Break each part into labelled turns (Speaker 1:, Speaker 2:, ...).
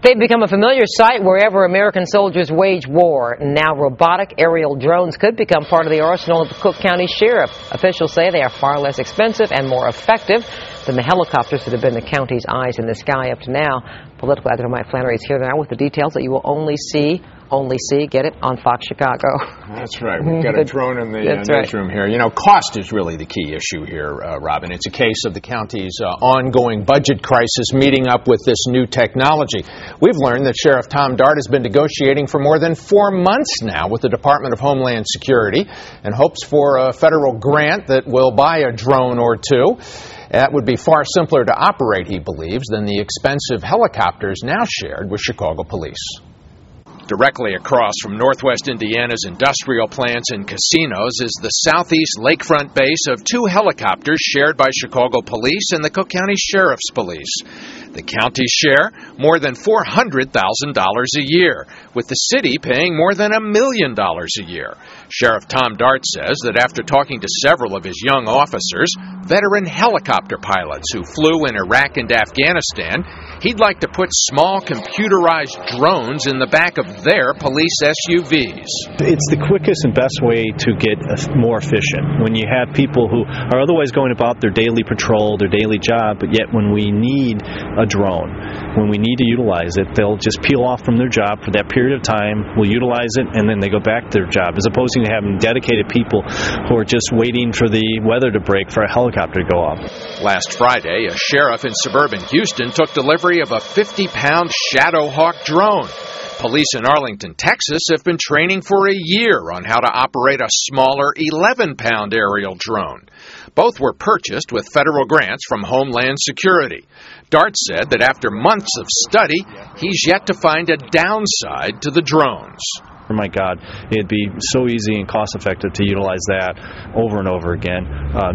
Speaker 1: They've become a familiar sight wherever American soldiers wage war. Now robotic aerial drones could become part of the arsenal of the Cook County Sheriff. Officials say they are far less expensive and more effective than the helicopters that have been the county's eyes in the sky up to now. Political editor Mike Flannery is here now with the details that you will only see, get it, on Fox Chicago.
Speaker 2: That's right. We've got a drone in the newsroom here. You know, cost is really the key issue here, Robin. It's a case of the county's ongoing budget crisis meeting up with this new technology. We've learned that Sheriff Tom Dart has been negotiating for more than 4 months now with the Department of Homeland Security and hopes for a federal grant that will buy a drone or two. That would be far simpler to operate, he believes, than the expensive helicopters now shared with Chicago police. Directly across from Northwest Indiana's industrial plants and casinos is the southeast lakefront base of 2 helicopters shared by Chicago police and the Cook County Sheriff's Police. The county's share, more than $400,000 a year, with the city paying more than $1 million a year. Sheriff Tom Dart says that after talking to several of his young officers, veteran helicopter pilots who flew in Iraq and Afghanistan, he'd like to put small computerized drones in the back of their police SUVs.
Speaker 3: It's the quickest and best way to get more efficient. When you have people who are otherwise going about their daily patrol, their daily job, but yet when we need a drone, when we need to utilize it, they'll just peel off from their job for that period of time, we'll utilize it, and then they go back to their job, as opposed to having dedicated people who are just waiting for the weather to break for a helicopter to go off.
Speaker 2: Last Friday, a sheriff in suburban Houston took delivery of a 50-pound Shadowhawk drone. Police in Arlington, Texas have been training for a year on how to operate a smaller 11-pound aerial drone. Both were purchased with federal grants from Homeland Security. Dart said that after months of study, he's yet to find a downside to the drones.
Speaker 3: Oh my God, it'd be so easy and cost-effective to utilize that over and over again.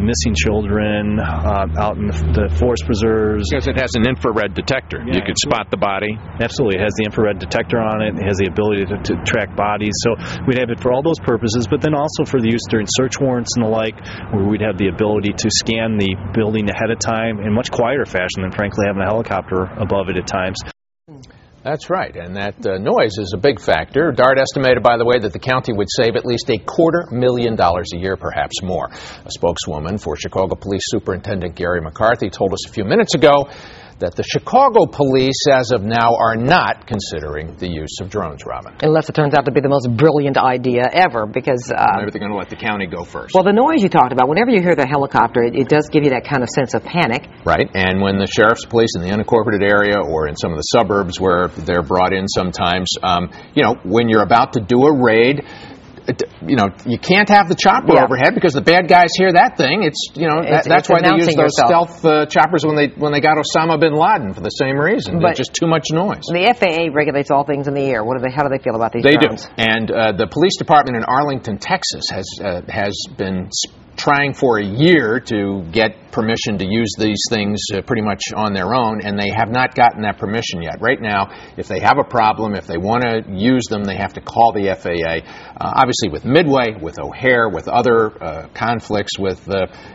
Speaker 3: Missing children out in the forest preserves.
Speaker 2: Because it has an infrared detector. Yeah, you could spot the body.
Speaker 3: Absolutely. It has the infrared detector on it. It has the ability to track bodies. So we'd have it for all those purposes, but then also for the use during search warrants and the like, where we'd have the ability to scan the building ahead of time in much quieter fashion than, frankly, having a helicopter above it at times.
Speaker 2: That's right, and that noise is a big factor. Dart estimated, by the way, that the county would save at least $250,000 a year, perhaps more. A spokeswoman for Chicago Police Superintendent Gary McCarthy told us a few minutes ago that the Chicago police, as of now, are not considering the use of drones, Robin.
Speaker 1: Unless it turns out to be the most brilliant idea ever, because...
Speaker 2: maybe they're going to let the county go first.
Speaker 1: Well, the noise you talked about, whenever you hear the helicopter, it does give you that kind of sense of panic.
Speaker 2: Right, and when the sheriff's police in the unincorporated area or in some of the suburbs where they're brought in sometimes, when you're about to do a raid, you can't have the chopper overhead because the bad guys hear that thing. That's why they use those stealth choppers when they got Osama bin Laden for the same reason. But just too much noise.
Speaker 1: The FAA regulates all things in the air. How do they feel about these drones?
Speaker 2: They do. And the police department in Arlington, Texas has been trying for a year to get permission to use these things pretty much on their own, and they have not gotten that permission yet. Right now, if they have a problem, if they want to use them, they have to call the FAA. Obviously, with Midway, with O'Hare, with other conflicts with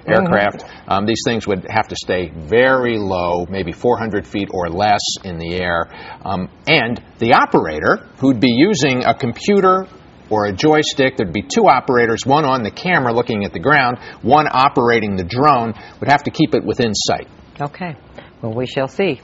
Speaker 2: aircraft, these things would have to stay very low, maybe 400 feet or less in the air. And the operator, who'd be using a computer or a joystick, there'd be 2 operators, one on the camera looking at the ground, one operating the drone, would have to keep it within sight.
Speaker 1: Okay. Well, we shall see.